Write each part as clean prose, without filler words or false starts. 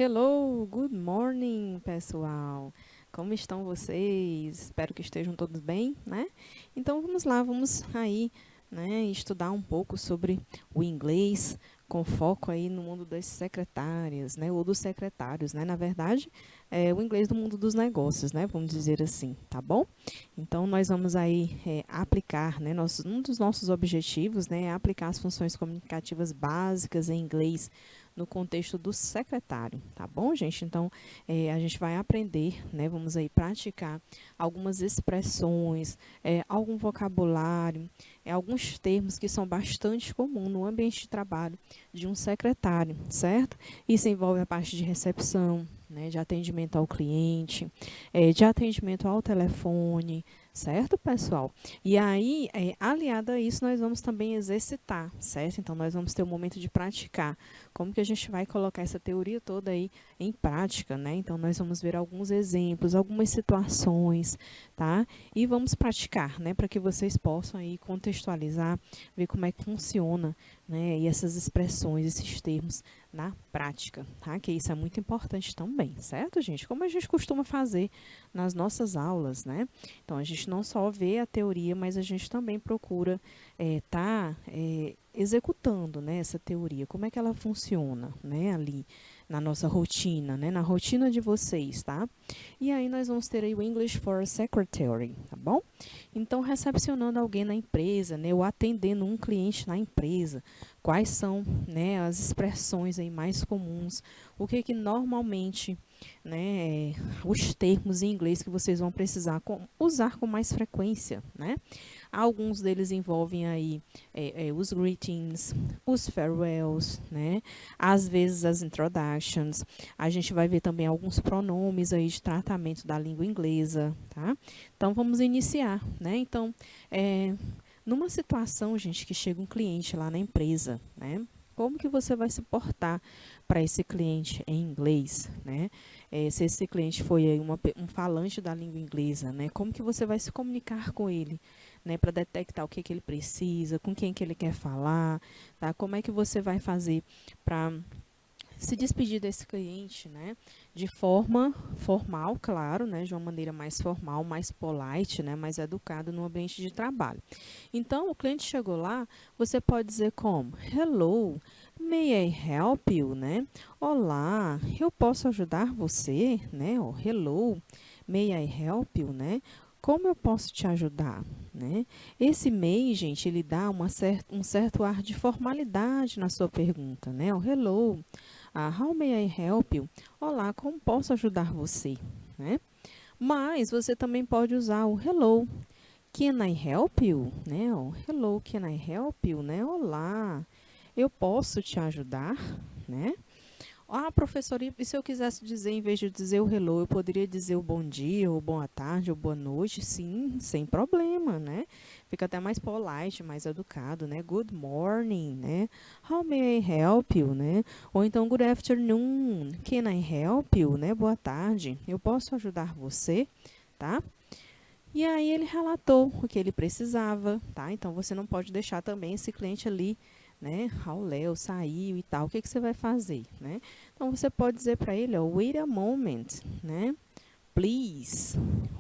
Hello, good morning, pessoal. Como estão vocês? Espero que estejam todos bem, né? Então vamos lá, vamos aí, né, estudar um pouco sobre o inglês com foco aí no mundo das secretárias, né, ou dos secretários, né? Na verdade, é o inglês do mundo dos negócios, né? Vamos dizer assim, tá bom? Então nós vamos aí aplicar, né, um dos nossos objetivos, né, é aplicar as funções comunicativas básicas em inglês no contexto do secretário, tá bom, gente? Então, a gente vai aprender, né? Vamos aí praticar algumas expressões, algum vocabulário, alguns termos que são bastante comuns no ambiente de trabalho de um secretário, certo? Isso envolve a parte de recepção, né, de atendimento ao cliente, de atendimento ao telefone, certo, pessoal? E aí, aliado a isso, nós vamos também exercitar, certo? Então, nós vamos ter um momento de praticar. Como que a gente vai colocar essa teoria toda aí em prática, né? Então, nós vamos ver alguns exemplos, algumas situações, tá? E vamos praticar, né? Para que vocês possam aí contextualizar, ver como é que funciona, né? E essas expressões, esses termos na prática, tá? Que isso é muito importante também, certo, gente? Como a gente costuma fazer nas nossas aulas, né? Então, a gente não só vê a teoria, mas a gente também procura executando, né, essa teoria. Como é que ela funciona, né, ali na nossa rotina, né, na rotina de vocês, tá? E aí nós vamos ter aí o English for Secretary, tá bom? Então, recepcionando alguém na empresa, né, ou atendendo um cliente na empresa, quais são, né, as expressões aí mais comuns, o que normalmente, né, os termos em inglês que vocês vão precisar usar com mais frequência, né? Alguns deles envolvem aí os greetings, os farewells, né? Às vezes as introductions. A gente vai ver também alguns pronomes aí de tratamento da língua inglesa, tá? Então vamos iniciar, né? Então, numa situação, gente, que chega um cliente lá na empresa, né? Como que você vai se portar para esse cliente em inglês, né? Se esse cliente foi aí um falante da língua inglesa, né? Como que você vai se comunicar com ele, né? Para detectar o que que ele precisa, com quem que ele quer falar, tá? Como é que você vai fazer para se despedir desse cliente, né, de forma formal, claro, né, de uma maneira mais formal, mais polite, né, mais educado no ambiente de trabalho. Então, o cliente chegou lá, você pode dizer como, hello, may I help you, né? Olá, eu posso ajudar você, né? Ou hello, may I help you, né? Como eu posso te ajudar, né? Esse may, gente, ele dá um certo ar de formalidade na sua pergunta, né? O hello, how may I help you? Olá, como posso ajudar você? Né? Mas você também pode usar o hello. Can I help you? Né? O hello, can I help you? Né? Olá, eu posso te ajudar? Né? Ah, professora, e se eu quisesse dizer, em vez de dizer o hello, eu poderia dizer o bom dia, ou boa tarde, ou boa noite? Sim, sem problema, né? Fica até mais polite, mais educado, né? Good morning, né? How may I help you, né? Ou então, good afternoon, can I help you, né? Boa tarde, eu posso ajudar você, tá? E aí ele relatou o que ele precisava, tá? Então, você não pode deixar também esse cliente ali, né? O Léo saiu e tal, o que que você vai fazer, né? Então, você pode dizer para ele, ó, wait a moment, né? Please,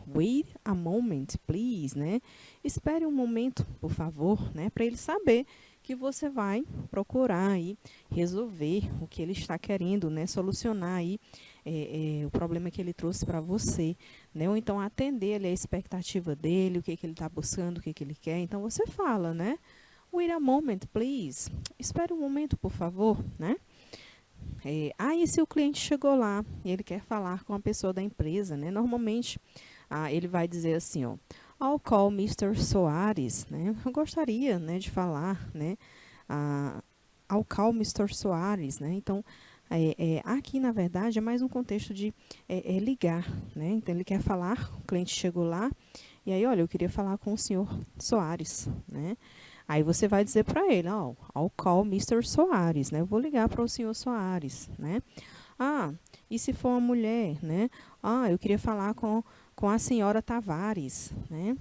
wait a moment, please, né? Espere um momento, por favor, né? Para ele saber que você vai procurar aí resolver o que ele está querendo, né? Solucionar aí o problema que ele trouxe para você, né? Ou então atender ali a expectativa dele, o que que ele está buscando, o que que ele quer. Então você fala, né? Wait a moment, please. Espere um momento, por favor, né? Aí se o cliente chegou lá e ele quer falar com a pessoa da empresa, né? Normalmente, ele vai dizer assim, ó, I'll call Mr. Soares, né? Eu gostaria, né, de falar, né? I'll call Mr. Soares, né? Então, aqui, na verdade, é mais um contexto de ligar, né? Então, ele quer falar, o cliente chegou lá, e aí, olha, eu queria falar com o senhor Soares, né? Aí você vai dizer para ele, ó, I'll call Mr. Soares, né? Eu vou ligar para o senhor Soares, né? Ah, e se for uma mulher, né? Ah, eu queria falar com a senhora Tavares, né?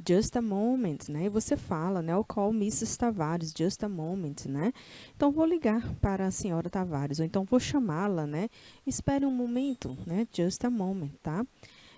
Just a moment, né? E você fala, né? I'll call Mrs. Tavares, just a moment, né? Então, vou ligar para a senhora Tavares, ou então vou chamá-la, né? Espere um momento, né? Just a moment, tá?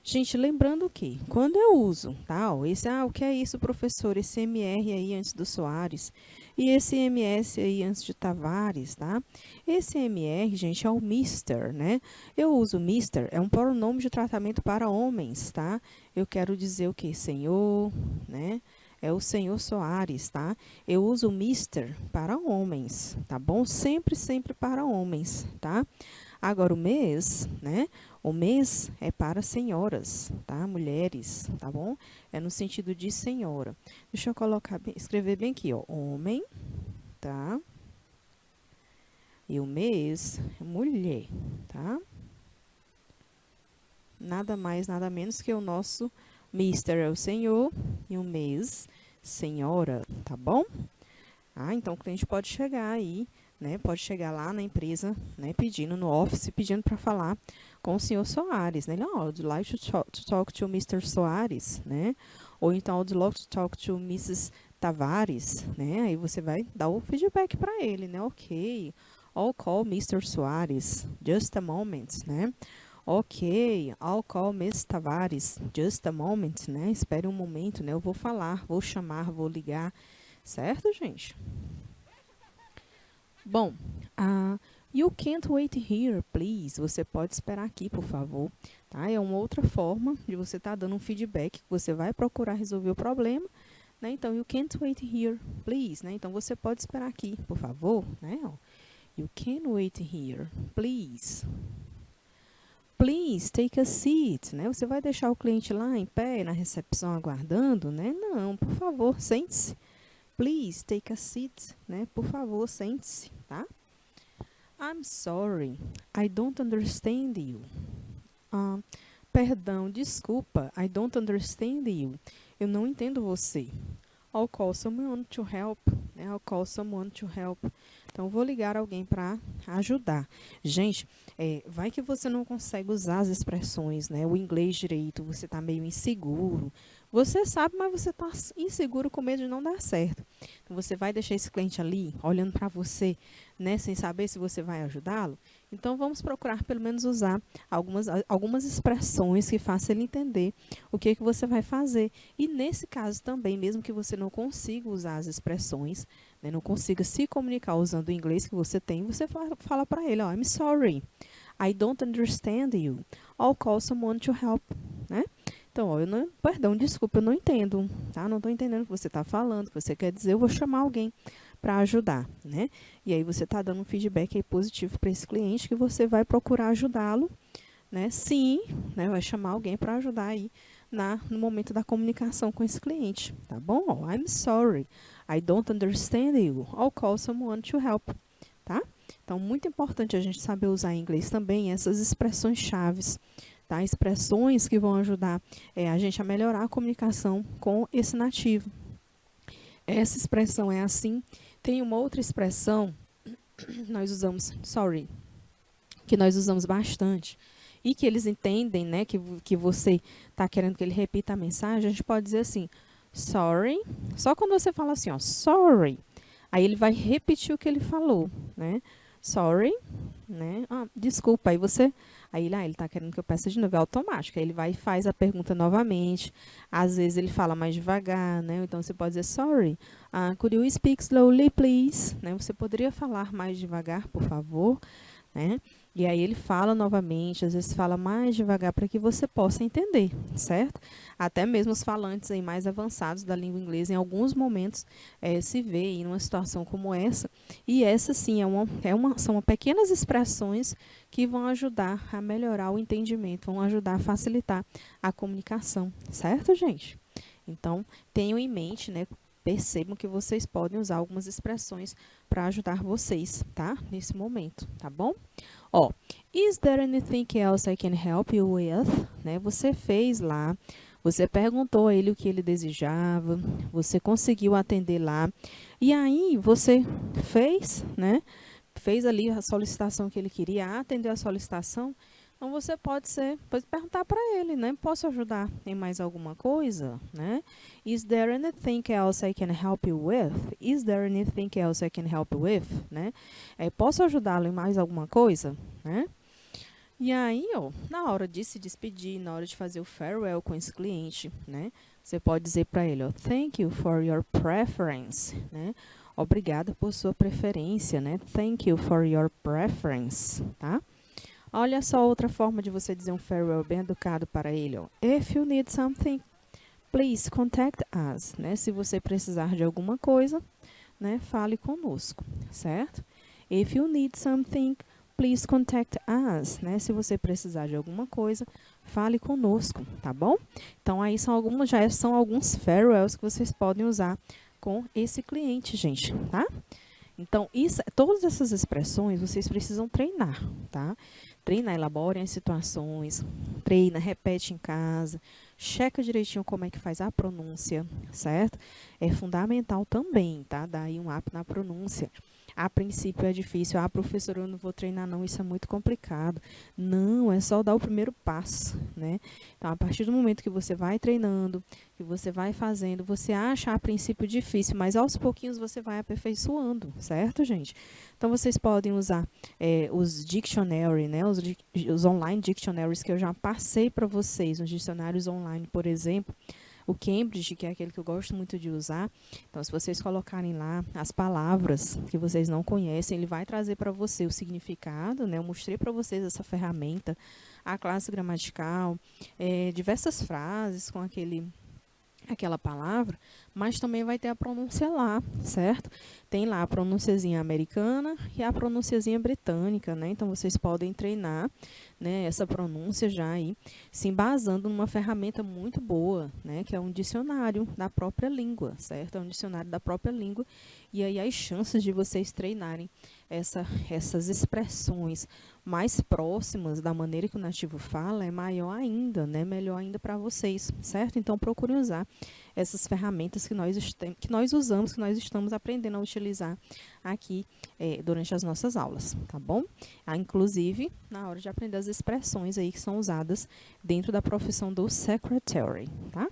Gente, lembrando que quando eu uso, tá? Ó, o que é isso, professor? Esse MR aí antes do Soares e esse MS aí antes de Tavares, tá? Esse MR, gente, é o Mister, né? Eu uso Mister, é um pronome de tratamento para homens, tá? Eu quero dizer o que? Senhor, né? É o senhor Soares, tá? Eu uso o Mister para homens, tá bom? Sempre, sempre para homens, tá? Agora, o mês, né? O mês é para senhoras, tá? Mulheres, tá bom? É no sentido de senhora. Deixa eu colocar, escrever bem aqui, ó. Homem, tá? E o mês é mulher, tá? Nada mais, nada menos que o nosso Mister é o senhor e o mês, senhora, tá bom? Ah, então o cliente pode chegar aí, né? Pode chegar lá na empresa, né? Pedindo no office, pedindo para falar com o senhor Soares, né? Ele, I'd like to talk to Mr. Soares, né? Ou então, I'd like to talk to Mrs. Tavares, né? Aí você vai dar o feedback para ele, né? Ok, I'll call Mr. Soares, just a moment, né? Ok, I'll call Miss Tavares, just a moment, né? Espere um momento, né? Eu vou falar, vou chamar, vou ligar, certo, gente? Bom, you can't wait here, please. Você pode esperar aqui, por favor. Tá? É uma outra forma de você estar dando um feedback, que você vai procurar resolver o problema, né? Então, you can't wait here, please, né? Então, você pode esperar aqui, por favor, né? Ó, you can't wait here, please. Please take a seat, né? Você vai deixar o cliente lá em pé, na recepção, aguardando, né? Não, por favor, sente-se. Please take a seat, né? Por favor, sente-se, tá? I'm sorry, I don't understand you. Perdão, desculpa, I don't understand you. Eu não entendo você. I'll call someone to help, né? I'll call someone to help. Então, eu vou ligar alguém para ajudar. Gente, vai que você não consegue usar as expressões, né? O inglês direito, você está meio inseguro. Você sabe, mas você está inseguro com medo de não dar certo. Então, você vai deixar esse cliente ali, olhando para você, né? Sem saber se você vai ajudá-lo. Então, vamos procurar, pelo menos, usar algumas expressões que façam ele entender o que você vai fazer. E, nesse caso também, mesmo que você não consiga usar as expressões, né, não consiga se comunicar usando o inglês que você tem, você fala para ele, I'm sorry, I don't understand you. I'll call someone to help, né? Então, ó, perdão, desculpa, eu não entendo, tá? Não estou entendendo o que você está falando, o que você quer dizer, eu vou chamar alguém para ajudar, né? E aí você está dando um feedback aí positivo para esse cliente que você vai procurar ajudá-lo, né? Sim, né? Vai chamar alguém para ajudar aí no momento da comunicação com esse cliente, tá bom? Ó, I'm sorry, I don't understand you. I'll call someone to help, tá? Então, muito importante a gente saber usar em inglês também essas expressões chaves, tá? Expressões que vão ajudar a gente a melhorar a comunicação com esse nativo. Essa expressão é assim. Tem uma outra expressão nós usamos, que nós usamos bastante e que eles entendem, né, que você está querendo que ele repita a mensagem. A gente pode dizer assim, sorry. Só quando você fala assim, ó, sorry, aí ele vai repetir o que ele falou, né? Sorry, né? Desculpa, aí ele está querendo que eu peça de novo, é automático. Aí ele vai e faz a pergunta novamente. Às vezes ele fala mais devagar, né? Então você pode dizer, sorry, could you speak slowly, please? Né? Você poderia falar mais devagar, por favor, né? E aí ele fala novamente, às vezes fala mais devagar para que você possa entender, certo? Até mesmo os falantes aí mais avançados da língua inglesa, em alguns momentos, se vê aí numa situação como essa. E essa, sim, são pequenas expressões que vão ajudar a melhorar o entendimento, vão ajudar a facilitar a comunicação, certo, gente? Então, tenham em mente, né? Percebam que vocês podem usar algumas expressões para ajudar vocês, tá? Nesse momento, tá bom? Ó, is there anything else I can help you with? Né? Você fez lá, você perguntou a ele o que ele desejava, você conseguiu atender lá, e aí você fez, né? Fez ali a solicitação que ele queria, atendeu a solicitação, Então você pode perguntar para ele, né? Posso ajudar em mais alguma coisa, né? Is there anything else I can help you with? Is there anything else I can help you with, né? Posso ajudá-lo em mais alguma coisa, né? E aí, ó, na hora de se despedir, na hora de fazer o farewell com esse cliente, né? Você pode dizer para ele, ó, thank you for your preference, né? Obrigada por sua preferência, né? Thank you for your preference, tá? Olha só outra forma de você dizer um farewell bem educado para ele, ó. If you need something, please contact us, né? Se você precisar de alguma coisa, né? Fale conosco, certo? If you need something, please contact us, né? Se você precisar de alguma coisa, fale conosco, tá bom? Então, aí já são alguns farewells que vocês podem usar com esse cliente, gente, tá? Então, todas essas expressões vocês precisam treinar, tá? Treina, elaborem as situações, treina, repete em casa, checa direitinho como é que faz a pronúncia, certo? É fundamental também, tá? Dá aí um up na pronúncia. A princípio é difícil. Ah, professora, eu não vou treinar não, isso é muito complicado. Não, é só dar o primeiro passo, né? Então, a partir do momento que você vai treinando, que você vai fazendo, você acha a princípio difícil, mas aos pouquinhos você vai aperfeiçoando, certo, gente? Então, vocês podem usar os dictionary, né? Os online dictionaries que eu já passei para vocês, os dicionários online, por exemplo. O Cambridge, que é aquele que eu gosto muito de usar. Então, se vocês colocarem lá as palavras que vocês não conhecem, ele vai trazer para você o significado, né? Eu mostrei para vocês essa ferramenta, a classe gramatical, diversas frases com aquela palavra, mas também vai ter a pronúncia lá, certo? Tem lá a pronunciazinha americana e a pronunciazinha britânica, né? Então, vocês podem treinar, né, essa pronúncia já aí, se embasando numa ferramenta muito boa, né? Que é um dicionário da própria língua, certo? É um dicionário da própria língua. E aí, as chances de vocês treinarem essas expressões mais próximas da maneira que o nativo fala é maior ainda, né? Melhor ainda para vocês, certo? Então, procurem usar essas ferramentas que nós usamos, que nós estamos aprendendo a utilizar aqui durante as nossas aulas, tá bom? Inclusive, na hora de aprender as expressões aí que são usadas dentro da profissão do secretary, tá?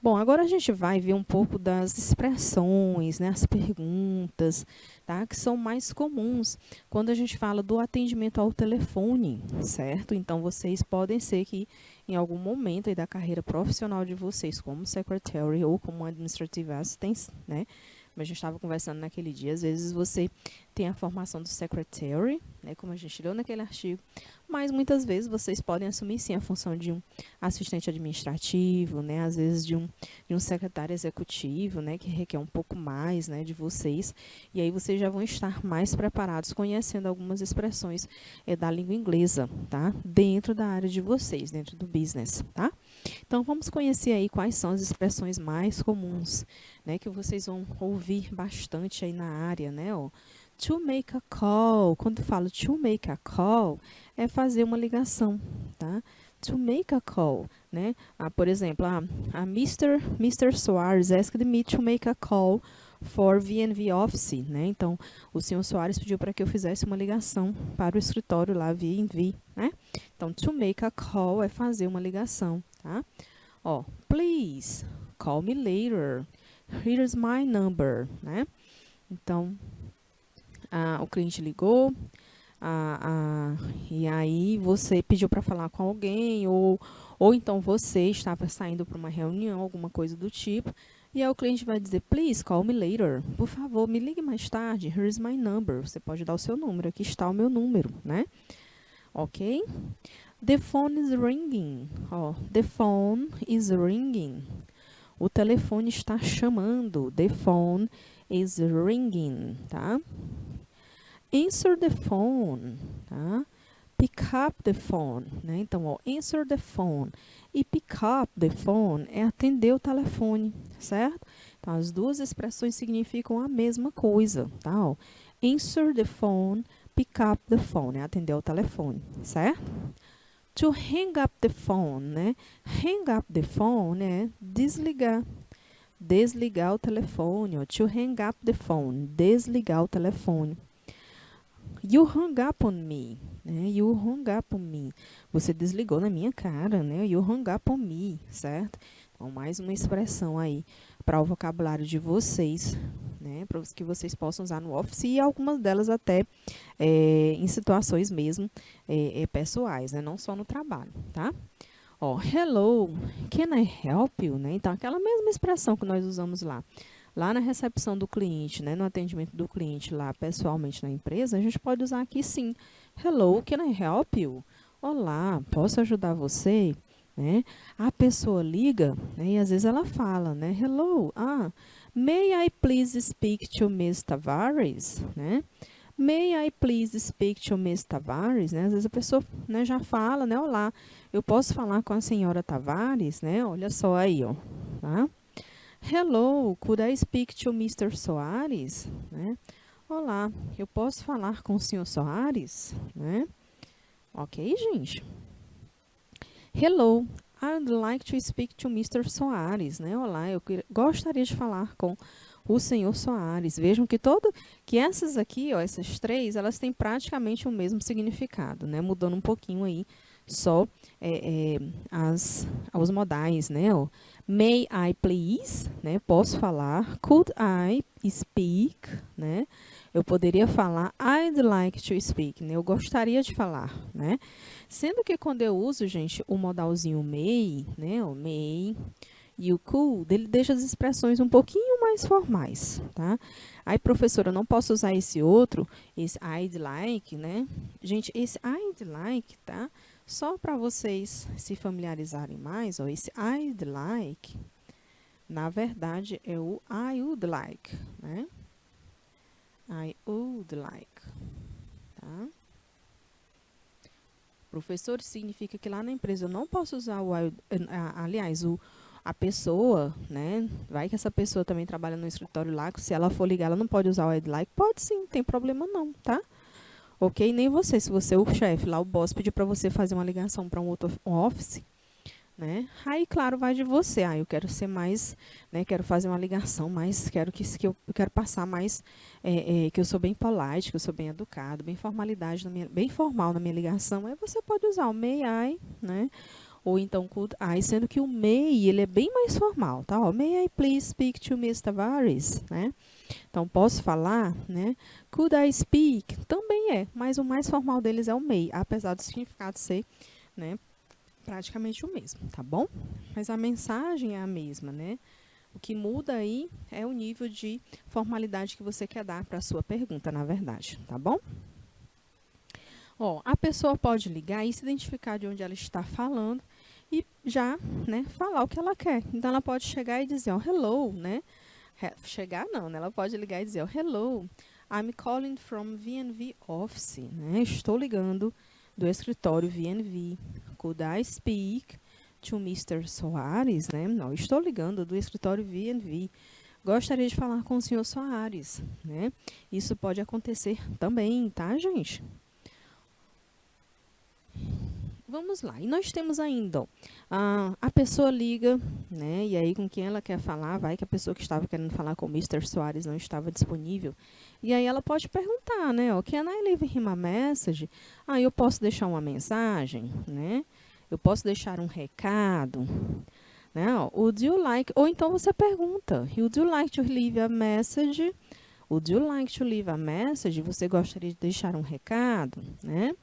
Bom, agora a gente vai ver um pouco das expressões, né, as perguntas, tá, que são mais comuns quando a gente fala do atendimento ao telefone, certo? Então, vocês podem ser que em algum momento aí da carreira profissional de vocês, como secretary ou como administrative assistant, né, como a gente estava conversando naquele dia, às vezes você tem a formação do secretary, né, como a gente leu naquele artigo, mas muitas vezes vocês podem assumir sim a função de um assistente administrativo, né, às vezes de um secretário executivo, né, que requer um pouco mais, né, de vocês, e aí vocês já vão estar mais preparados, conhecendo algumas expressões da língua inglesa, tá, dentro da área de vocês, dentro do business, tá? Então, vamos conhecer aí quais são as expressões mais comuns, né, que vocês vão ouvir bastante aí na área, né, ó. To make a call, quando eu falo to make a call, é fazer uma ligação, tá? To make a call, né? Por exemplo, a Mr. Soares asked me to make a call for VNV Office, né? Então, o senhor Soares pediu para que eu fizesse uma ligação para o escritório lá, VNV, né? Então, to make a call é fazer uma ligação, tá? Ó, please, call me later. Here's my number, né? Então, o cliente ligou, e aí você pediu para falar com alguém, ou então você estava saindo para uma reunião, alguma coisa do tipo, e aí o cliente vai dizer, please call me later, por favor, me ligue mais tarde, here's my number, você pode dar o seu número, aqui está o meu número, né? Ok? The phone is ringing, ó, the phone is ringing, o telefone está chamando, the phone is ringing, tá? Answer the phone, tá? Pick up the phone, né? Então, ó, answer the phone e pick up the phone é atender o telefone, certo? Então, as duas expressões significam a mesma coisa, tá? Ó, answer the phone, pick up the phone é atender o telefone, certo? To hang up the phone, né? Hang up the phone é desligar. Desligar o telefone, ó. To hang up the phone, desligar o telefone. You hung up on me, né? You hung up on me. Você desligou na minha cara, né? You hung up on me, certo? Então, mais uma expressão aí para o vocabulário de vocês, né? Para que vocês possam usar no office e algumas delas até em situações mesmo pessoais, né? Não só no trabalho, tá? Ó, hello, can I help you, né? Então, aquela mesma expressão que nós usamos lá na recepção do cliente, né? No atendimento do cliente lá pessoalmente na empresa, a gente pode usar aqui sim. Hello, can I help you? Olá, posso ajudar você? Né? A pessoa liga, né? E às vezes ela fala, né? Hello, may I please speak to Miss Tavares? Né? May I please speak to Miss Tavares? Né? Às vezes a pessoa, né, já fala, né? Olá, eu posso falar com a senhora Tavares? Né? Olha só aí, ó. Tá? Hello, could I speak to Mr. Soares? Né? Olá, eu posso falar com o senhor Soares? Né? Ok, gente? Hello, I'd like to speak to Mr. Soares, né? Olá, eu gostaria de falar com o senhor Soares. Vejam que essas aqui, ó, essas três, elas têm praticamente o mesmo significado, né? Mudando um pouquinho aí só os modais, né? Ó, may I please, né? Posso falar. Could I speak, né? Eu poderia falar I'd like to speak, né? Eu gostaria de falar, né? Sendo que quando eu uso, gente, o modalzinho may, né? O may e o could, ele deixa as expressões um pouquinho mais formais, tá? Aí, professora, eu não posso usar esse outro, esse I'd like, né? Gente, esse I'd like, tá? Só para vocês se familiarizarem mais, ó, esse I'd like, na verdade, é o I would like, né? I would like, tá? Professor significa que lá na empresa eu não posso usar o aliás, a pessoa, né? Vai que essa pessoa também trabalha no escritório lá, se ela for ligar, ela não pode usar o I'd like? Pode sim, não tem problema não, tá? Ok? Nem você, se você é o chefe lá, o boss pedir para você fazer uma ligação para um outro office, né? Aí, claro, vai de você. Eu quero ser mais, né? Quero fazer uma ligação, mas quero eu quero passar mais, que eu sou bem polite, que eu sou bem educado, bem bem formal na minha ligação. Aí você pode usar o may I, né? Ou então could I, sendo que o may, ele é bem mais formal, tá? Ó, may I please speak to Miss Tavares, né? Então, posso falar, né? Could I speak? Também é, mas o mais formal deles é o may, apesar do significado ser, né? Praticamente o mesmo, tá bom? Mas a mensagem é a mesma, né? O que muda aí é o nível de formalidade que você quer dar para a sua pergunta, na verdade, tá bom? Ó, a pessoa pode ligar e se identificar de onde ela está falando e já, né, falar o que ela quer. Então, ela pode chegar e dizer, ó, hello, né? Chegar não, né? Ela pode ligar e dizer, ó, hello, I'm calling from VNV Office, né? Estou ligando do escritório VNV. Could I speak to Mr. Soares, né? Não, estou ligando do escritório VNV. Gostaria de falar com o senhor Soares, né? Isso pode acontecer também, tá, gente? Vamos lá. E nós temos ainda, ó, a pessoa liga, né? E aí com quem ela quer falar, vai que a pessoa que estava querendo falar com o Mr. Soares não estava disponível. E aí ela pode perguntar, né? Ó, can I leave him a message? Eu posso deixar uma mensagem, né? Eu posso deixar um recado, né? Ó, would you like? Ou então você pergunta, would you like to leave a message? Would you like to leave a message? Você gostaria de deixar um recado, né?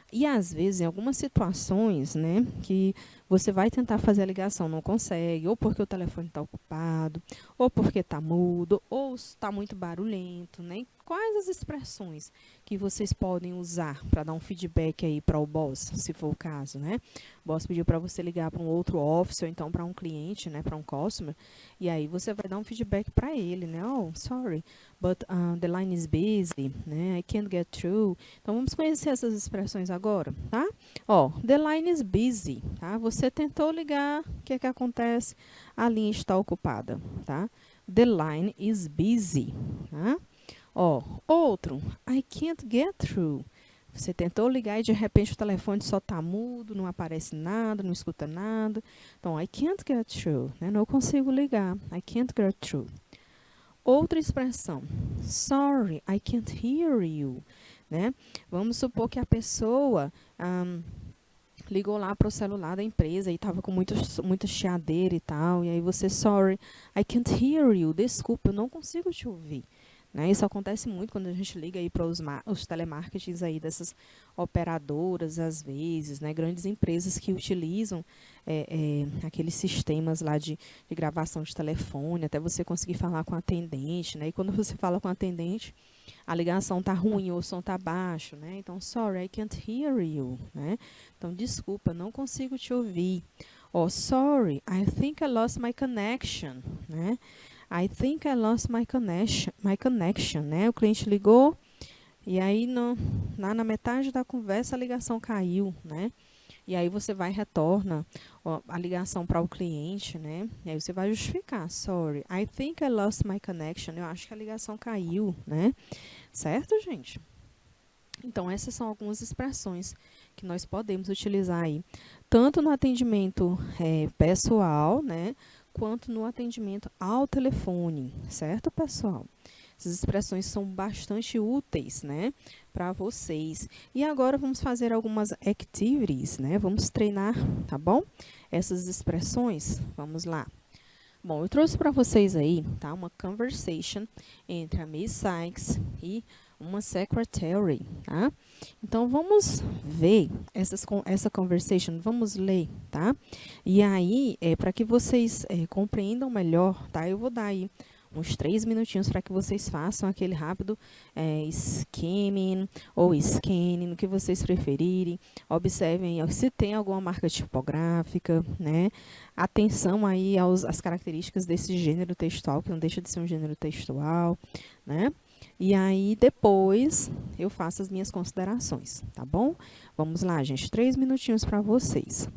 E às vezes, em algumas situações, né, que você vai tentar fazer a ligação, não consegue, ou porque o telefone está ocupado, ou porque está mudo, ou está muito barulhento, né? Quais as expressões que vocês podem usar para dar um feedback aí para o boss, se for o caso, né? O boss pediu para você ligar para um outro office, ou então para um cliente, né, para um customer, e aí você vai dar um feedback para ele, né? Oh, sorry, but the line is busy, né? I can't get through. Então, vamos conhecer essas expressões agora, tá? Ó, the line is busy, tá? Você tentou ligar, o que é que acontece? A linha está ocupada, tá? The line is busy, tá? Ó, outro, I can't get through. Você tentou ligar e de repente o telefone só está mudo, não aparece nada, não escuta nada. Então, I can't get through, né? Não consigo ligar. I can't get through. Outra expressão, sorry, I can't hear you. né? Vamos supor que a pessoa ligou lá para o celular da empresa e estava com muita chiadeira e tal, e aí você, sorry, I can't hear you, desculpa, eu não consigo te ouvir. Né? Isso acontece muito quando a gente liga aí para os telemarketings aí dessas operadoras, às vezes, né? Grandes empresas que utilizam aqueles sistemas lá de gravação de telefone, até você conseguir falar com a atendente, né? E quando você fala com a atendente, a ligação tá ruim ou o som tá baixo, né? Então, sorry, I can't hear you, né? Então, desculpa, não consigo te ouvir. Or, sorry, I think I lost my connection, né? I think I lost my connection, né? O cliente ligou e aí lá na metade da conversa a ligação caiu, né? E aí você vai e retorna a ligação para o cliente, né? E aí você vai justificar, sorry, I think I lost my connection. Eu acho que a ligação caiu, né? Certo, gente? Então, essas são algumas expressões que nós podemos utilizar aí, tanto no atendimento pessoal, né, quanto no atendimento ao telefone, certo, pessoal? Essas expressões são bastante úteis, né, para vocês. E agora vamos fazer algumas activities, né? Vamos treinar, tá bom? Essas expressões, vamos lá. Bom, eu trouxe para vocês aí, tá, uma conversation entre a Miss Sykes e uma secretary, tá? Então, vamos ver essa conversation, vamos ler, tá? E aí, para que vocês compreendam melhor, tá? Eu vou dar aí uns 3 minutinhos para que vocês façam aquele rápido skimming ou scanning, no que vocês preferirem. Observem se tem alguma marca tipográfica, né? Atenção aí às características desse gênero textual, que não deixa de ser um gênero textual, né? E aí, depois, eu faço as minhas considerações, tá bom? Vamos lá, gente, 3 minutinhos para vocês.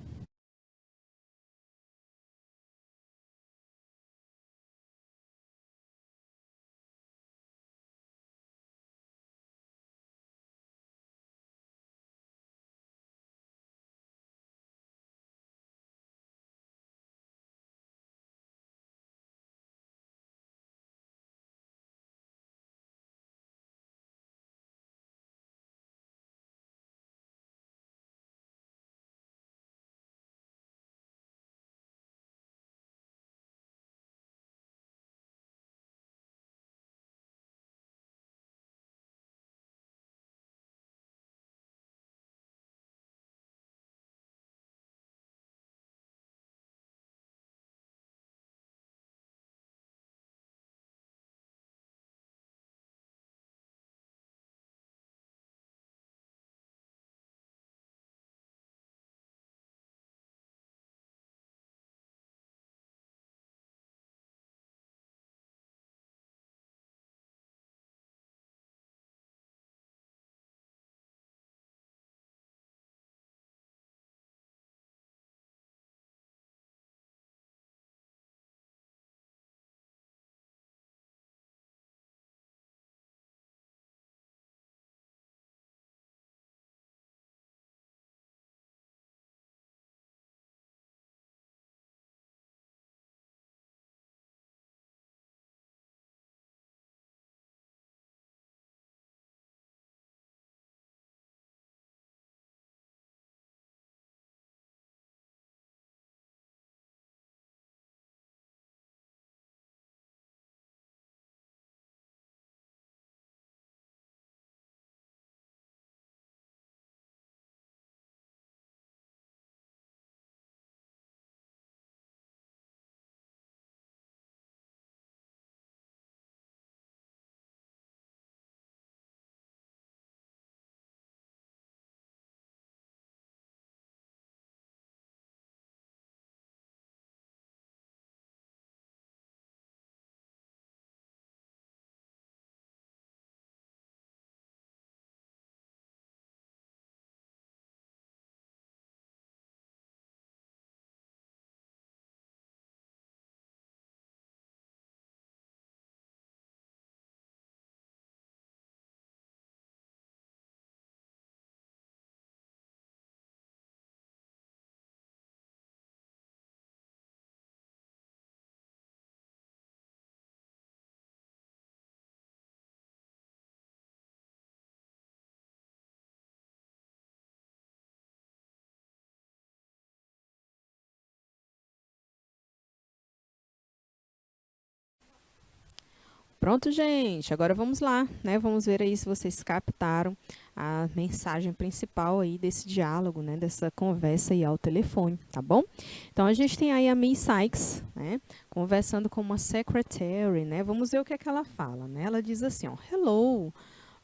Pronto, gente, agora vamos lá, né? Vamos ver aí se vocês captaram a mensagem principal aí desse diálogo, né? Dessa conversa aí ao telefone, tá bom? Então, a gente tem aí a Miss Sykes, né? Conversando com uma secretary, né? Vamos ver o que é que ela fala, né? Ela diz assim, ó, Hello,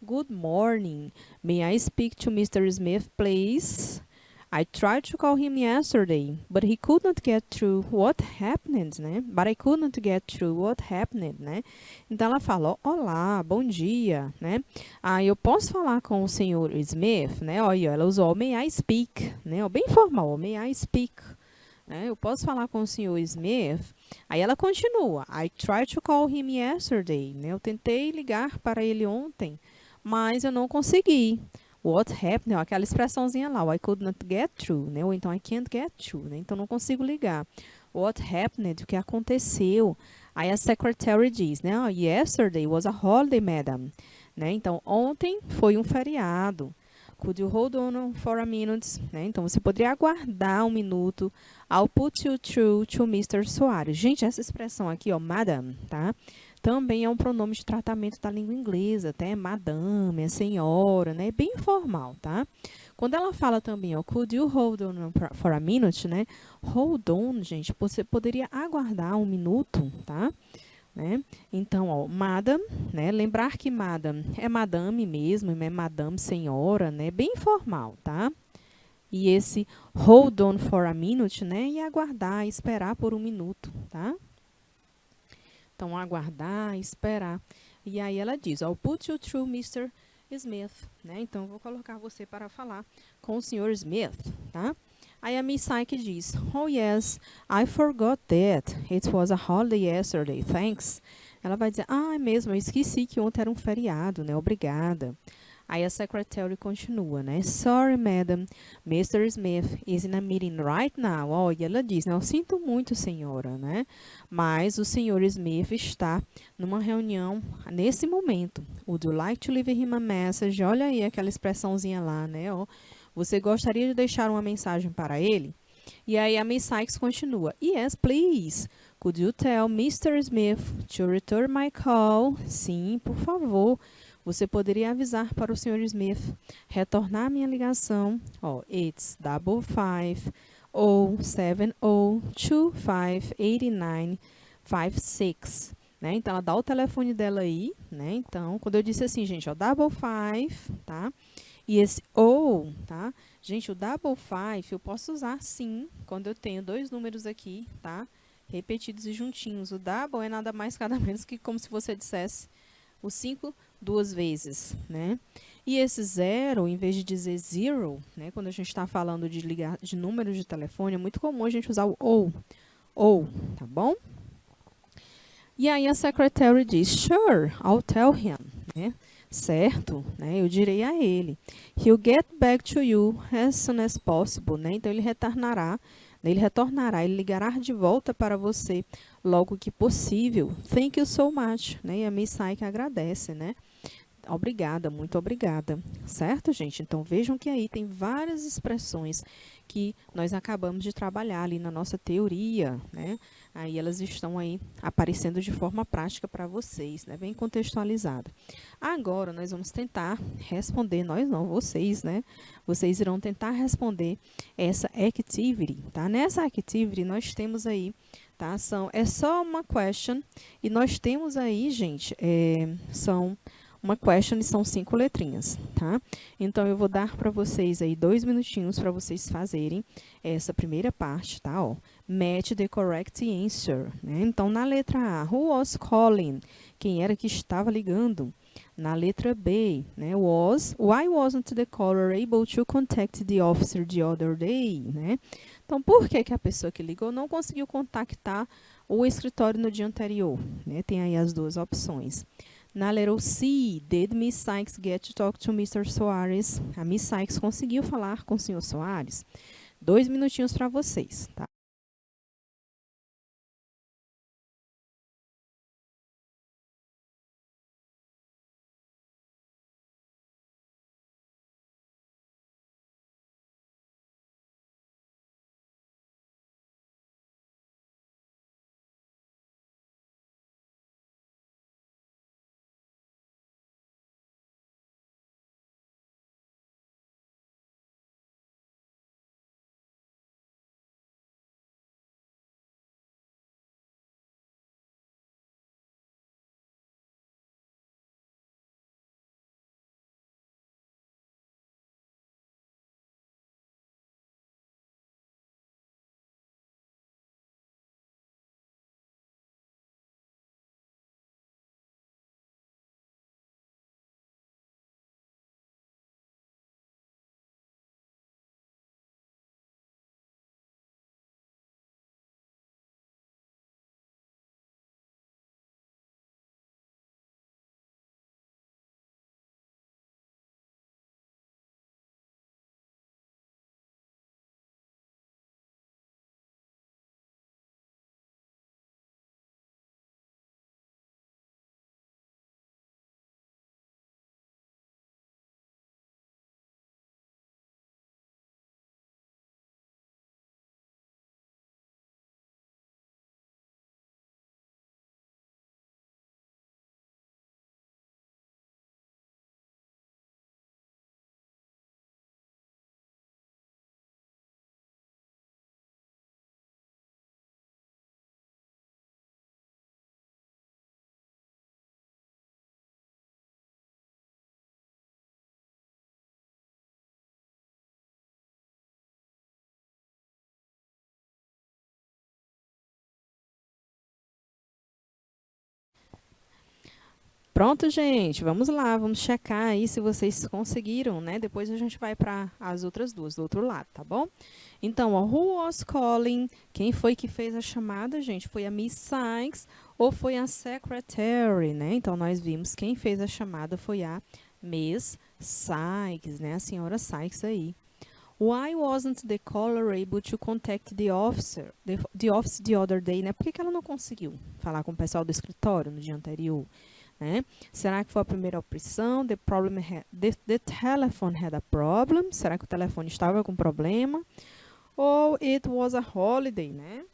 good morning. May I speak to Mr. Smith, please? I tried to call him yesterday, but he could not get through. What happened, né? But I could not get through. What happened, né? Então ela fala, ó, olá, bom dia, né? Ah, eu posso falar com o senhor Smith, né? Olha, ela usou may I speak, né? Ó, bem formal, ó, may I speak. Né? Eu posso falar com o senhor Smith? Aí ela continua, I tried to call him yesterday, né? Eu tentei ligar para ele ontem, mas eu não consegui. What happened? Aquela expressãozinha lá, I could not get through, né? Ou então I can't get through, né? Então não consigo ligar. What happened? O que aconteceu? Aí a secretary diz, né? Oh, yesterday was a holiday, madam. Né? Então ontem foi um feriado. Could you hold on for a minute? Né? Então você poderia aguardar um minuto. I'll put you through to Mr. Soares. Gente, essa expressão aqui, ó, madam, tá? Também é um pronome de tratamento da língua inglesa, até madame, é senhora, né? Bem informal, tá? Quando ela fala também, ó, could you hold on for a minute, né? Hold on, gente, você poderia aguardar um minuto, tá? Né? Então, ó, madam, né? Lembrar que madam é madame mesmo, é madame senhora, né? Bem informal, tá? E esse hold on for a minute, né? E aguardar, esperar por um minuto, tá? Então, aguardar, esperar. E aí ela diz, I'll put you through Mr. Smith, né? Então, eu vou colocar você para falar com o Sr. Smith, tá? Aí a Miss Psyche diz, oh yes, I forgot that. It was a holiday yesterday, thanks. Ela vai dizer, ah, é mesmo, eu esqueci que ontem era um feriado, né? Obrigada. Aí a secretary continua, né? Sorry, madam, Mr. Smith is in a meeting right now. Oh, e ela diz, né? Eu sinto muito, senhora, né? Mas o senhor Smith está numa reunião nesse momento. Would you like to leave him a message? Olha aí aquela expressãozinha lá, né? Oh, você gostaria de deixar uma mensagem para ele? E aí a Miss Sykes continua. Yes, please. Could you tell Mr. Smith to return my call? Sim, por favor. Você poderia avisar para o Sr. Smith retornar minha ligação. Ó, it's 55 070258956. Né? Então, ela dá o telefone dela aí, né? Então, quando eu disse assim, gente, ó, 55, tá? E esse ou, tá? Gente, o double five eu posso usar sim, quando eu tenho dois números aqui, tá? Repetidos e juntinhos. O double é nada mais, nada menos que como se você dissesse o 5 duas vezes, né? E esse zero, em vez de dizer zero, né? Quando a gente está falando de ligar de número de telefone, é muito comum a gente usar o ou, tá bom? E aí a secretary diz, sure, I'll tell him, né? Certo, né? Eu direi a ele. He'll get back to you as soon as possible, né? Então ele retornará, ele ligará de volta para você logo que possível. Thank you so much, né? E a Miss Psyche agradece, né? Obrigada, muito obrigada. Certo, gente? Então, vejam que aí tem várias expressões que nós acabamos de trabalhar ali na nossa teoria, né? Aí elas estão aí aparecendo de forma prática para vocês, né? Bem contextualizada. Agora, nós vamos tentar responder, nós não, vocês, né? Vocês irão tentar responder essa activity, tá? Nessa activity, nós temos aí, tá? É só uma question e nós temos aí, gente, uma question são 5 letrinhas, tá? Então, eu vou dar para vocês aí 2 minutinhos para vocês fazerem essa primeira parte, tá? Ó, match the correct answer, né? Então, na letra A, who was calling? Quem era que estava ligando? Na letra B, né? Why wasn't the caller able to contact the officer the other day, né? Então, por que que a pessoa que ligou não conseguiu contactar o escritório no dia anterior, né? Tem aí as duas opções. Na letra C, did Miss Sykes get to talk to Mr. Soares? A Miss Sykes conseguiu falar com o Sr. Soares? 2 minutinhos para vocês, tá? Pronto, gente, vamos lá, vamos checar aí se vocês conseguiram, né? Depois a gente vai para as outras duas do outro lado, tá bom? Então, ó, who was calling? Quem foi que fez a chamada, gente? Foi a Miss Sykes ou foi a secretary, né? Então, nós vimos quem fez a chamada foi a Miss Sykes, né? A senhora Sykes aí. Why wasn't the caller able to contact the office the other day, né? Por que que ela não conseguiu falar com o pessoal do escritório no dia anterior? Né? Será que foi a primeira opção? The telephone had a problem. Será que o telefone estava com problema? Ou it was a holiday, né?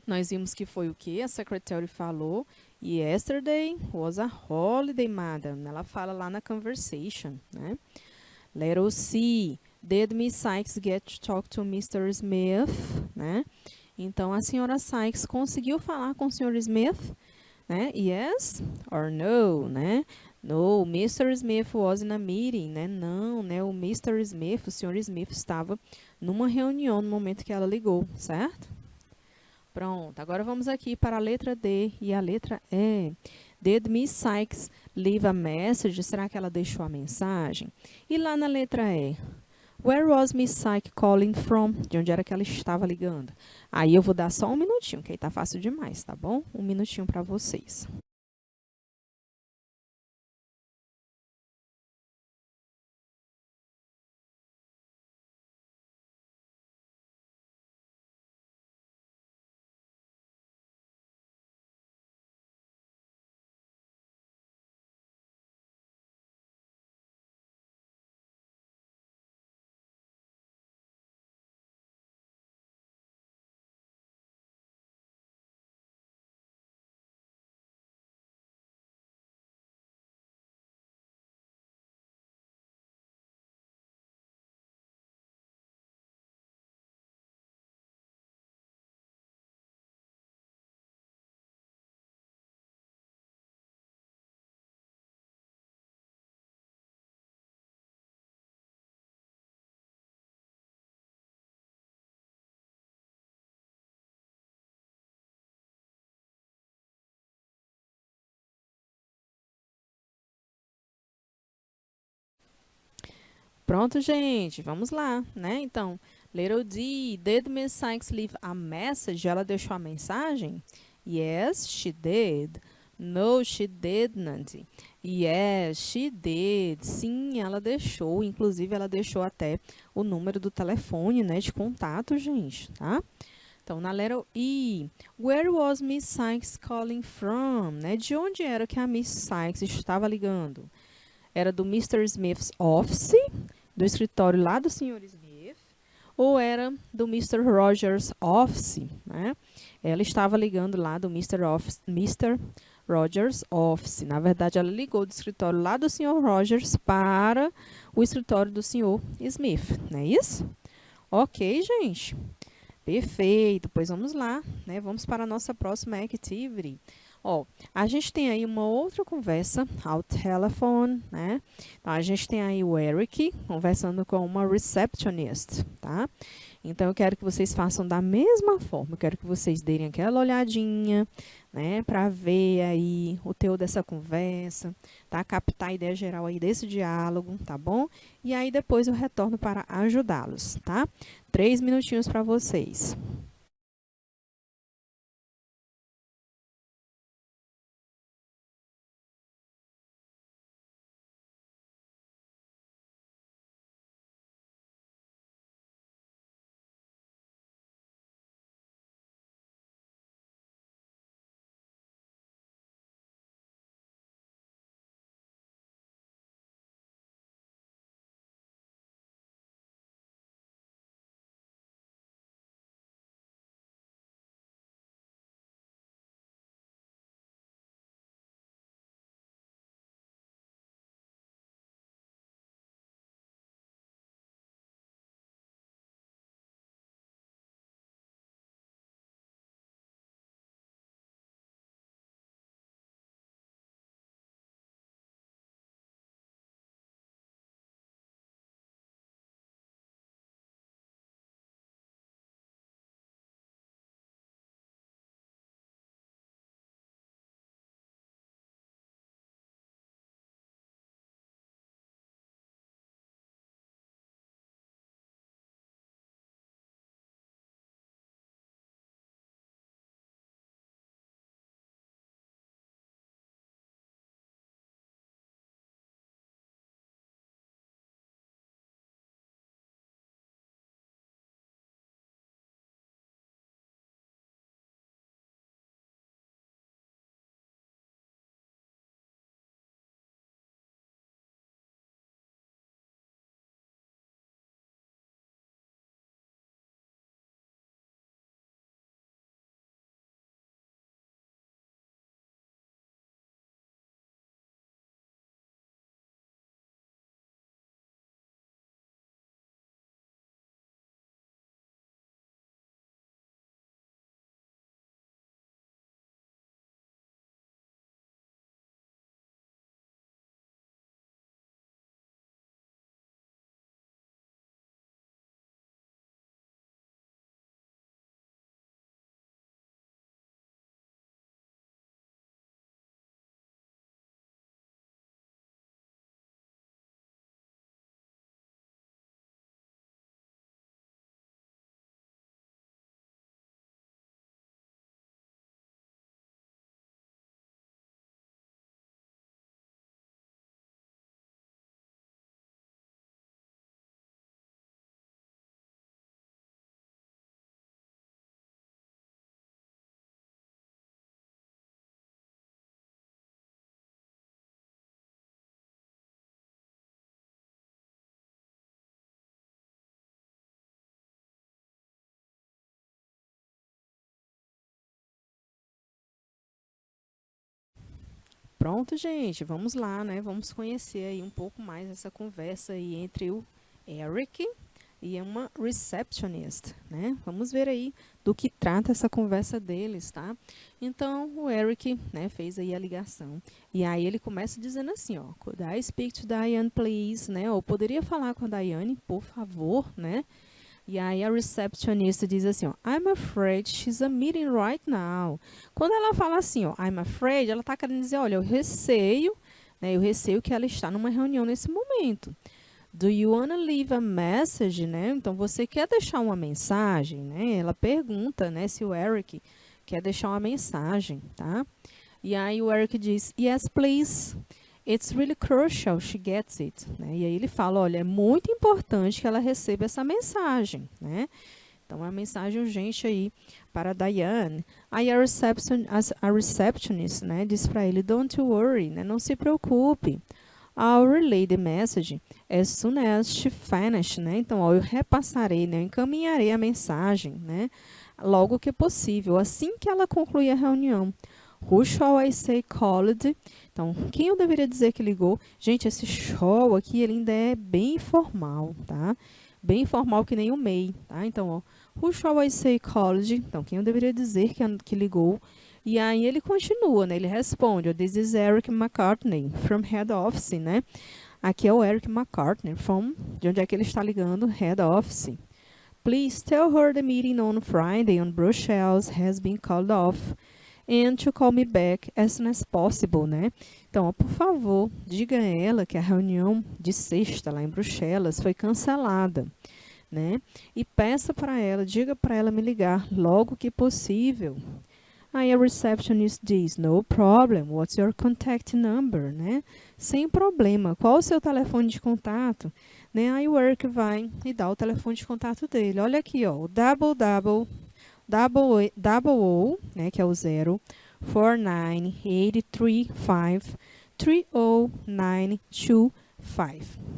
Nós vimos que foi o que a secretary falou. Yesterday was a holiday, madam. Ela fala lá na conversation, né? Letter C. Did Miss Sykes get to talk to Mr. Smith? Né? Então, a senhora Sykes conseguiu falar com o Sr. Smith? Né? Yes or no, né? No, Mr. Smith was in a meeting, né? Não, né? O Mr. Smith, o Sr. Smith estava numa reunião no momento que ela ligou, certo? Pronto, agora vamos aqui para a letra D e a letra E. Did Miss Sykes leave a message? Será que ela deixou a mensagem? E lá na letra E, where was Miss Sykes calling from? De onde era que ela estava ligando? Aí eu vou dar só um minutinho, que aí tá fácil demais, tá bom? Um minutinho para vocês. Pronto, gente, vamos lá, né? Então, little D, did Miss Sykes leave a message? Ela deixou a mensagem? Yes, she did. No, she didn't. Yes, she did. Sim, ela deixou. Inclusive, ela deixou até o número do telefone, né, de contato, gente, tá? Então, na letra E, where was Miss Sykes calling from? Né? De onde era que a Miss Sykes estava ligando? Era do Mr. Smith's office, do escritório lá do Sr. Smith, ou era do Mr. Rogers' office, né? Ela estava ligando lá do Mr. Rogers' office. Na verdade, ela ligou do escritório lá do Sr. Rogers para o escritório do Sr. Smith, não é isso? Ok, gente. Perfeito, pois vamos lá, né? Vamos para a nossa próxima activity. Ó, a gente tem aí uma outra conversa ao telefone, né? Então, a gente tem aí o Eric conversando com uma receptionist, tá? Então, eu quero que vocês façam da mesma forma. Eu quero que vocês deem aquela olhadinha, né? Para ver aí o teor dessa conversa, tá? Captar a ideia geral aí desse diálogo, tá bom? E aí, depois eu retorno para ajudá-los, tá? 3 minutinhos para vocês. Pronto, gente, vamos lá, né? Vamos conhecer aí um pouco mais essa conversa aí entre o Eric e uma receptionist, né? Vamos ver aí do que trata essa conversa deles, tá? Então, o Eric, né, fez aí a ligação. E aí ele começa dizendo assim, ó, Could I speak to Diane, please, né? Ou poderia falar com a Diane, por favor, né? E aí a receptionist diz assim, ó, I'm afraid she's a meeting right now. Quando ela fala assim, ó, I'm afraid, ela está querendo dizer, olha, eu receio, né? Eu receio que ela está numa reunião nesse momento. Do you wanna leave a message, né? Então você quer deixar uma mensagem, né? Ela pergunta, né, se o Eric quer deixar uma mensagem, tá? E aí o Eric diz, yes, please. It's really crucial she gets it. Né? E aí ele fala, olha, é muito importante que ela receba essa mensagem, né? Então, é uma mensagem urgente aí para a Diane. Aí a receptionist, né, diz para ele, don't worry, né? Não se preocupe. I'll relay the message as soon as she finish, né? Então, ó, eu repassarei, né? Eu encaminharei a mensagem, né? Logo que possível, assim que ela concluir a reunião. Who shall I say called? Então, quem eu deveria dizer que ligou? Gente, esse shall aqui, ele ainda é bem informal, tá? Bem informal que nem o may, tá? Então, ó, who shall I say called? Então, quem eu deveria dizer que ligou? E aí ele continua, né? Ele responde, this is Eric McCartney, from Head Office, né? Aqui é o Eric McCartney, de onde é que ele está ligando? Head Office. Please tell her the meeting on Friday on Brussels has been called off and to call me back as soon as possible, né? Então, ó, por favor, diga a ela que a reunião de sexta lá em Bruxelas foi cancelada, né? E peça para ela, diga para ela me ligar logo que possível. Aí a receptionist diz, no problem, what's your contact number, né? Sem problema, qual o seu telefone de contato? Né? Aí o Eric vai e dá o telefone de contato dele. Olha aqui, ó, o double O, né, que é o 04983530925,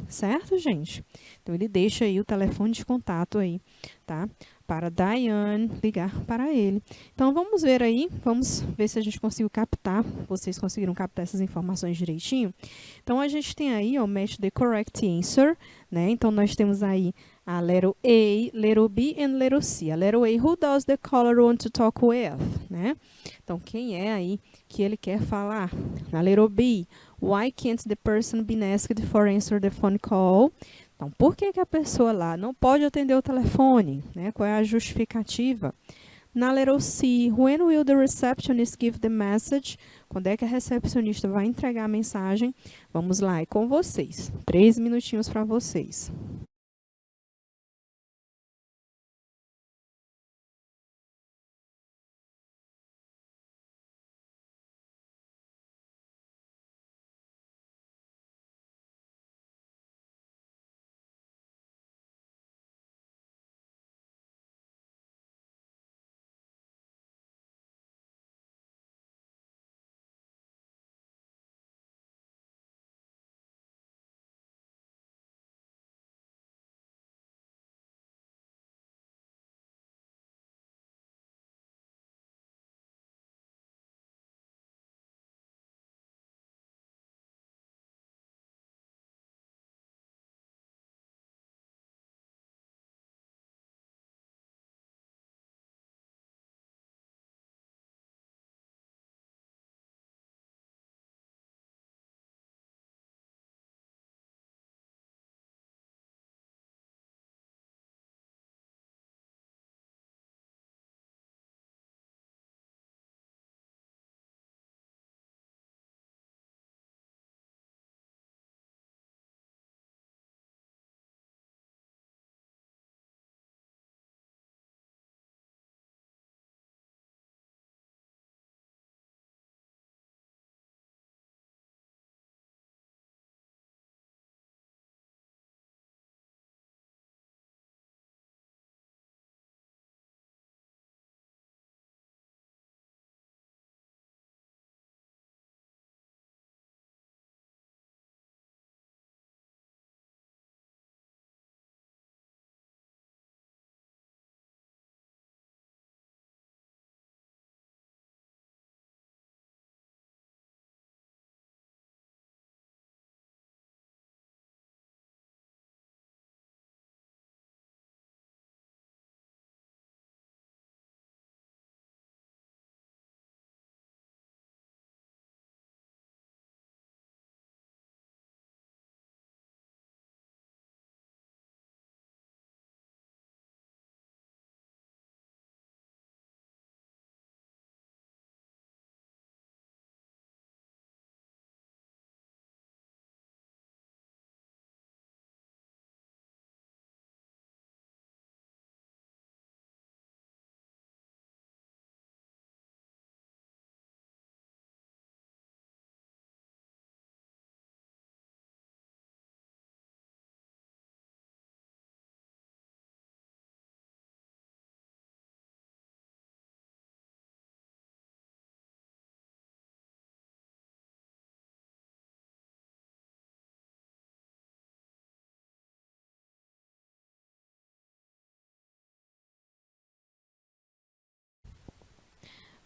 certo, gente? Então, ele deixa aí o telefone de contato aí, tá? Para Diane ligar para ele. Então, vamos ver aí, vamos ver se a gente conseguiu captar, vocês conseguiram captar essas informações direitinho. Então, a gente tem aí, ó, match the correct answer, né? Então, nós temos aí a letter A, letter B and letter C. A letter A, who does the caller want to talk with, né? Então, quem é aí que ele quer falar? Na letter B, why can't the person be asked for answer the phone call? Então, por que que a pessoa lá não pode atender o telefone? Né? Qual é a justificativa? Na letter C, when will the receptionist give the message? Quando é que a recepcionista vai entregar a mensagem? Vamos lá, é com vocês. 3 minutinhos para vocês.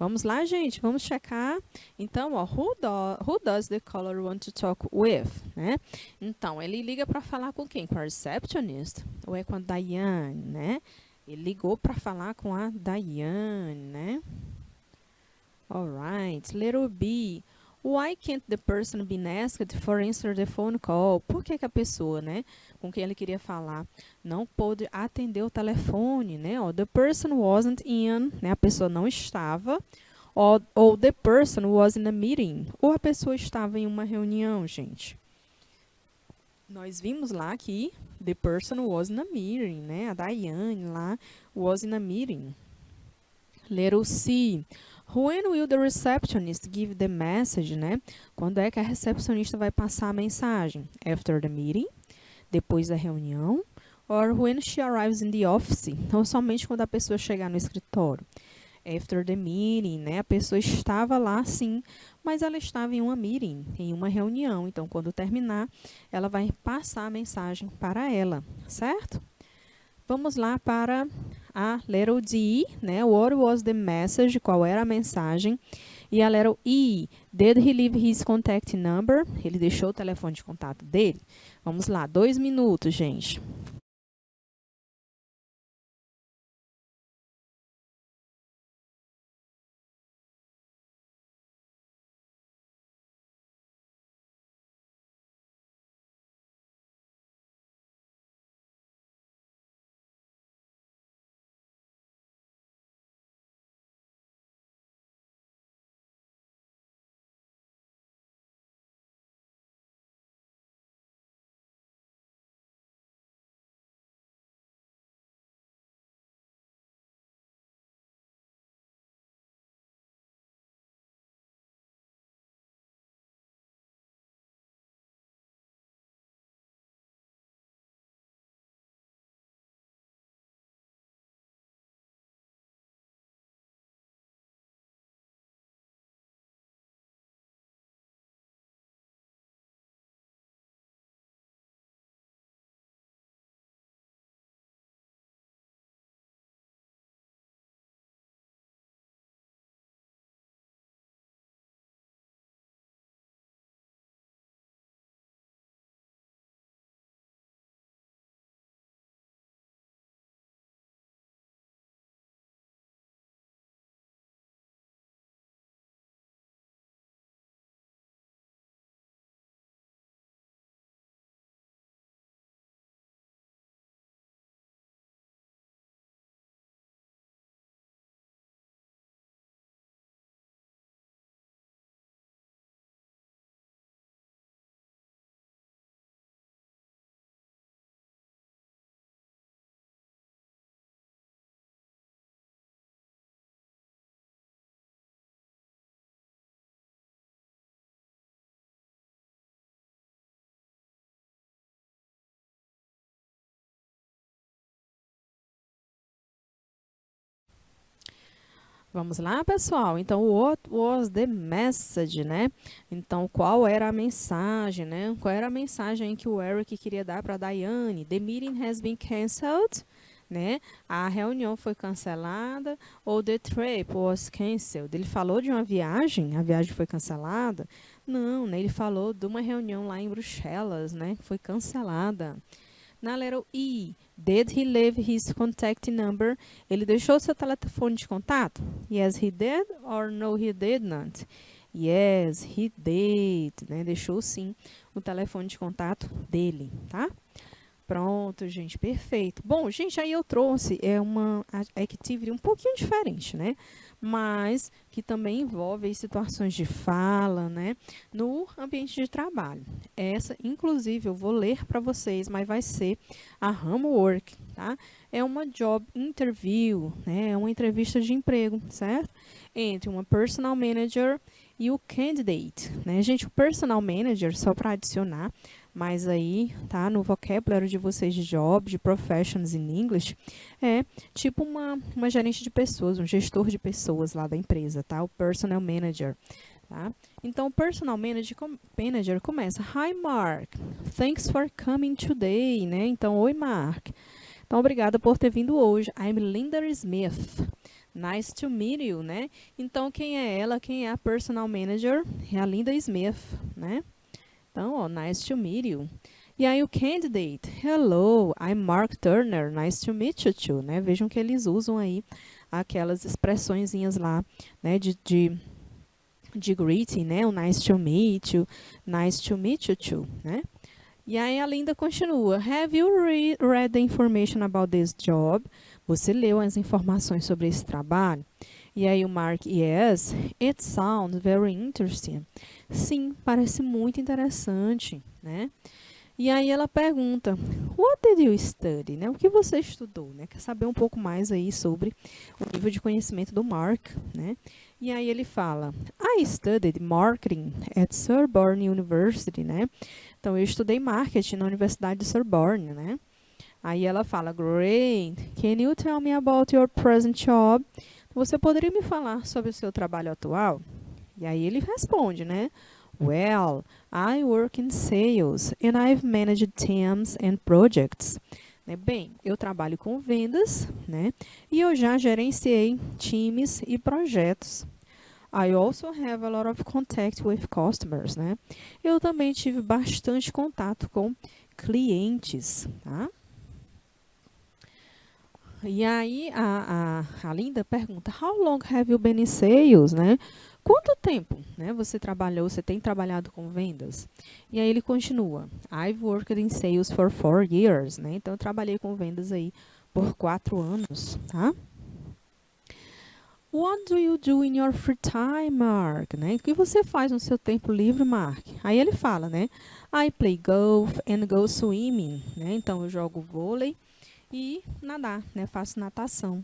Vamos lá, gente, vamos checar. Então, ó, who does the caller want to talk with, né? Então, ele liga para falar com quem? Com a receptionist ou é com a Diane, né? Ele ligou para falar com a Diane, né? Alright, letter B. Why can't the person be asked for answer the phone call? Por que que a pessoa, né, com quem ele queria falar, não pôde atender o telefone, né? Ó, the person wasn't in, né? A pessoa não estava. Ou the person was in a meeting. Ou a pessoa estava em uma reunião, gente. Nós vimos lá que the person was in a meeting, né? A Diane lá was in a meeting. Letter C. When will the receptionist give the message, né? Quando é que a recepcionista vai passar a mensagem? After the meeting, depois da reunião, or when she arrives in the office, ou somente quando a pessoa chegar no escritório. After the meeting, né? A pessoa estava lá, sim, mas ela estava em uma meeting, em uma reunião. Então, quando terminar, ela vai passar a mensagem para ela, certo? Vamos lá para a letter D, né? What was the message? Qual era a mensagem? E a letter E, did he leave his contact number? Ele deixou o telefone de contato dele? Vamos lá, 2 minutos, gente. Vamos lá, pessoal? Então, what was the message, né? Então, qual era a mensagem, né? Qual era a mensagem que o Eric queria dar para a Diane? The meeting has been cancelled, né? A reunião foi cancelada ou the trip was cancelled. Ele falou de uma viagem, a viagem foi cancelada? Não, né? Ele falou de uma reunião lá em Bruxelas, né? Que foi cancelada. Na letra E, did he leave his contact number? Ele deixou seu telefone de contato? Yes, he did or no, he did not? Yes, he did, né? Deixou sim o telefone de contato dele, tá? Pronto, gente, perfeito. Bom, gente, aí eu trouxe uma activity um pouquinho diferente, né? Mas que também envolve situações de fala, né? No ambiente de trabalho. Essa, inclusive, eu vou ler para vocês, mas vai ser a homework, tá? É uma job interview, né? É uma entrevista de emprego, certo? Entre uma personal manager e o candidate, né? Gente, o personal manager, só para adicionar, mas aí, tá, no vocabulário de vocês de job, de professions in English, é tipo uma gerente de pessoas, um gestor de pessoas lá da empresa, tá? O personal manager, tá? Então, o personal manager começa, Hi, Mark, thanks for coming today, né? Então, oi, Mark. Então, obrigada por ter vindo hoje. I'm Linda Smith. Nice to meet you, né? Então, quem é ela? Quem é a personal manager? É a Linda Smith, né? Então, ó, nice to meet you. E aí o candidate, hello, I'm Mark Turner, nice to meet you too, né? Vejam que eles usam aí aquelas expressõezinhas lá, né, de greeting, né? O nice to meet you too, né? E aí a Linda continua, have you read the information about this job? Você leu as informações sobre esse trabalho? E aí o Mark, yes, it sounds very interesting. Sim, parece muito interessante, né? E aí ela pergunta, what did you study? Né? O que você estudou? Né? Quer saber um pouco mais aí sobre o nível de conhecimento do Mark, né? E aí ele fala, I studied marketing at Sorbonne University, né? Então eu estudei marketing na Universidade de Sorbonne, né? Aí ela fala, great, can you tell me about your present job? Você poderia me falar sobre o seu trabalho atual? E aí ele responde, né? Well, I work in sales and I've managed teams and projects. Bem, eu trabalho com vendas, né? E eu já gerenciei times e projetos. I also have a lot of contact with customers, né? Eu também tive bastante contato com clientes, tá? E aí a Linda pergunta, how long have you been in sales, né? Quanto tempo, né, você tem trabalhado com vendas? E aí ele continua, I've worked in sales for 4 years, né? Então eu trabalhei com vendas aí por 4 anos, tá? What do you do in your free time, Mark? Né? O que você faz no seu tempo livre, Mark? Aí ele fala, né? I play golf and go swimming, né? Então eu jogo vôlei e nadar, né? Faço natação.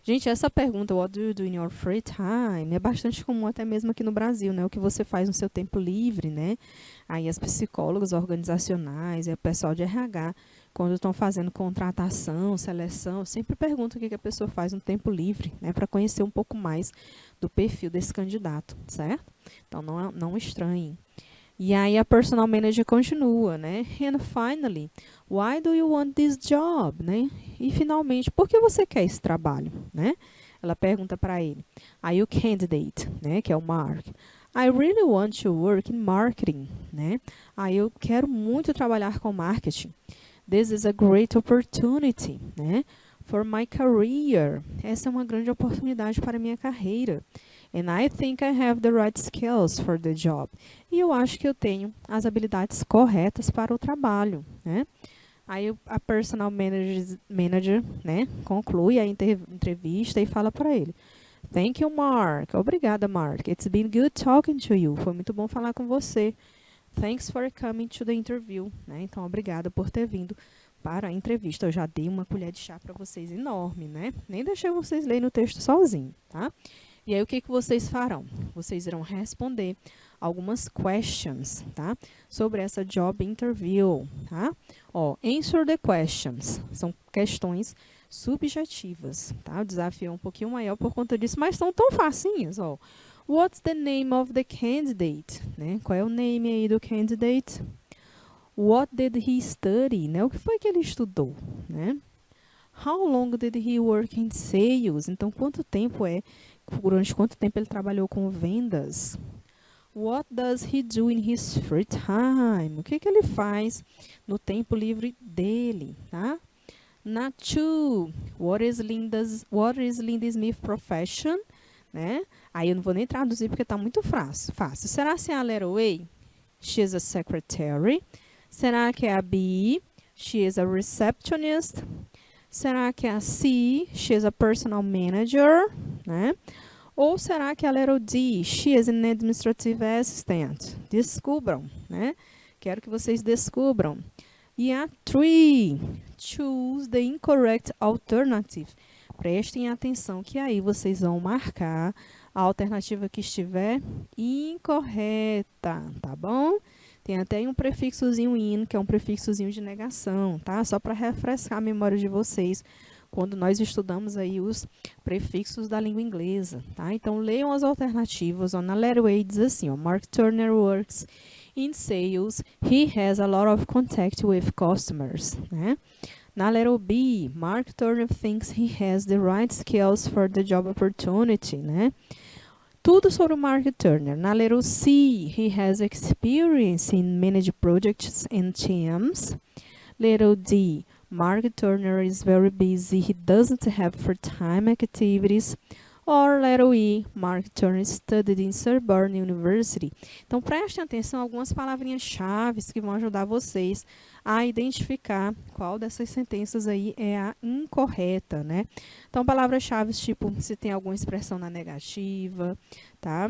Gente, essa pergunta, what do you do in your free time, é bastante comum até mesmo aqui no Brasil, né? O que você faz no seu tempo livre, né? Aí as psicólogas organizacionais e o pessoal de RH, quando estão fazendo contratação, seleção, sempre perguntam o que a pessoa faz no tempo livre, né? Para conhecer um pouco mais do perfil desse candidato, certo? Então, não estranhem. E aí a personal manager continua, né? And finally, why do you want this job, né? E finalmente, por que você quer esse trabalho, né? Ela pergunta para ele. Aí o candidate, né, que é o Mark. I really want to work in marketing, né? Aí eu quero muito trabalhar com marketing. This is a great opportunity, né? For my career. Essa é uma grande oportunidade para a minha carreira. And I think I have the right skills for the job. E eu acho que eu tenho as habilidades corretas para o trabalho, né? Aí a personal manager, né, conclui a entrevista e fala para ele. Thank you, Mark. Obrigada, Mark. It's been good talking to you. Foi muito bom falar com você. Thanks for coming to the interview. Né? Então, obrigada por ter vindo para a entrevista. Eu já dei uma colher de chá para vocês enorme, né? Nem deixei vocês lerem o texto sozinho, tá? E aí, o que vocês farão? Vocês irão responder algumas questions, tá? Sobre essa job interview, tá? Ó, answer the questions. São questões subjetivas, tá? O desafio é um pouquinho maior por conta disso, mas são tão facinhas, ó. What's the name of the candidate? Né? Qual é o name aí do candidate? What did he study? Né? O que foi que ele estudou? Né? How long did he work in sales? Então, durante quanto tempo ele trabalhou com vendas? What does he do in his free time? O que ele faz no tempo livre dele, tá? Na 2, what is Linda Smith's profession? Né? Aí eu não vou nem traduzir porque está muito fácil. Será que é a letter A? She is a secretary. Será que é a B? She is a receptionist. Será que é a C? She is a personal manager, né? Ou será que é a letter D? She is an administrative assistant. Descubram, né? Quero que vocês descubram. E a 3, choose the incorrect alternative. Prestem atenção que aí vocês vão marcar a alternativa que estiver incorreta, tá bom? Tem até um prefixozinho in, que é um prefixozinho de negação, tá? Só para refrescar a memória de vocês quando nós estudamos aí os prefixos da língua inglesa, tá? Então, leiam as alternativas. Ó, na letter A diz assim, ó, Mark Turner works in sales. He has a lot of contact with customers, né? Na letra B, Mark Turner thinks he has the right skills for the job opportunity, né? Tudo sobre o Mark Turner. Na letra C, he has experience in manage projects and teams. Letter D, Mark Turner is very busy. He doesn't have full-time activities. Or letter E, Mark Turner studied in Sorbonne University. Então, prestem atenção a algumas palavrinhas-chave que vão ajudar vocês a identificar qual dessas sentenças aí é a incorreta, né? Então, palavras-chave tipo se tem alguma expressão na negativa, tá?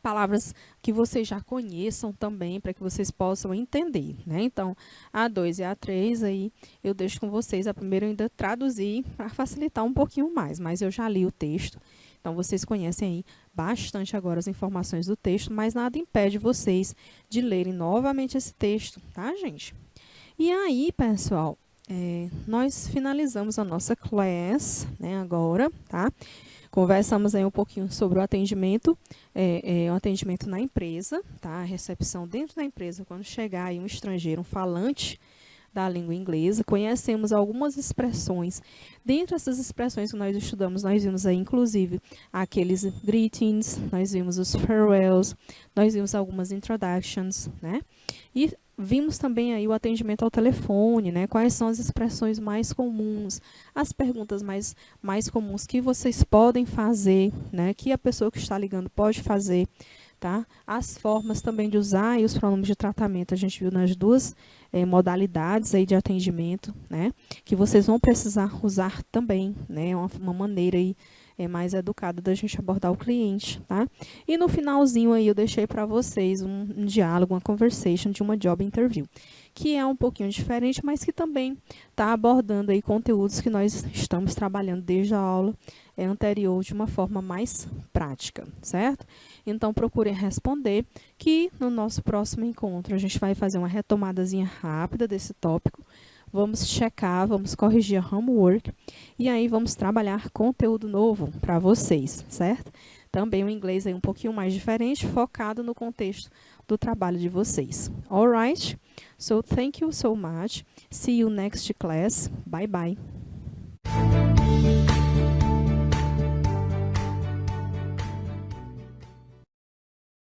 Palavras que vocês já conheçam também, para que vocês possam entender, né? Então, A2 e A3 aí, eu deixo com vocês. A primeira eu ainda traduzi para facilitar um pouquinho mais, mas eu já li o texto. Então, vocês conhecem aí bastante agora as informações do texto, mas nada impede vocês de lerem novamente esse texto, tá, gente? E aí, pessoal, nós finalizamos a nossa class, né, agora, tá? Conversamos aí um pouquinho sobre o atendimento, o atendimento na empresa, tá? A recepção dentro da empresa, quando chegar aí um estrangeiro, um falante da língua inglesa. Conhecemos algumas expressões. Dentre essas expressões que nós estudamos, nós vimos aí, inclusive, aqueles greetings, nós vimos os farewells, nós vimos algumas introductions, né? E vimos também aí o atendimento ao telefone, né? Quais são as expressões mais comuns, as perguntas mais comuns que vocês podem fazer, né? Que a pessoa que está ligando pode fazer, tá? As formas também de usar e os pronomes de tratamento, a gente viu nas duas modalidades aí de atendimento, né? Que vocês vão precisar usar também, né? Uma maneira aí mais educada da gente abordar o cliente, tá? E no finalzinho aí eu deixei para vocês um diálogo, uma conversation de uma job interview, que é um pouquinho diferente, mas que também está abordando aí conteúdos que nós estamos trabalhando desde a aula anterior de uma forma mais prática, certo? Então, procurem responder, que no nosso próximo encontro a gente vai fazer uma retomadazinha rápida desse tópico. Vamos checar, vamos corrigir a homework e aí vamos trabalhar conteúdo novo para vocês, certo? Também o inglês é um pouquinho mais diferente, focado no contexto do trabalho de vocês. Alright? So, thank you so much. See you next class. Bye, bye.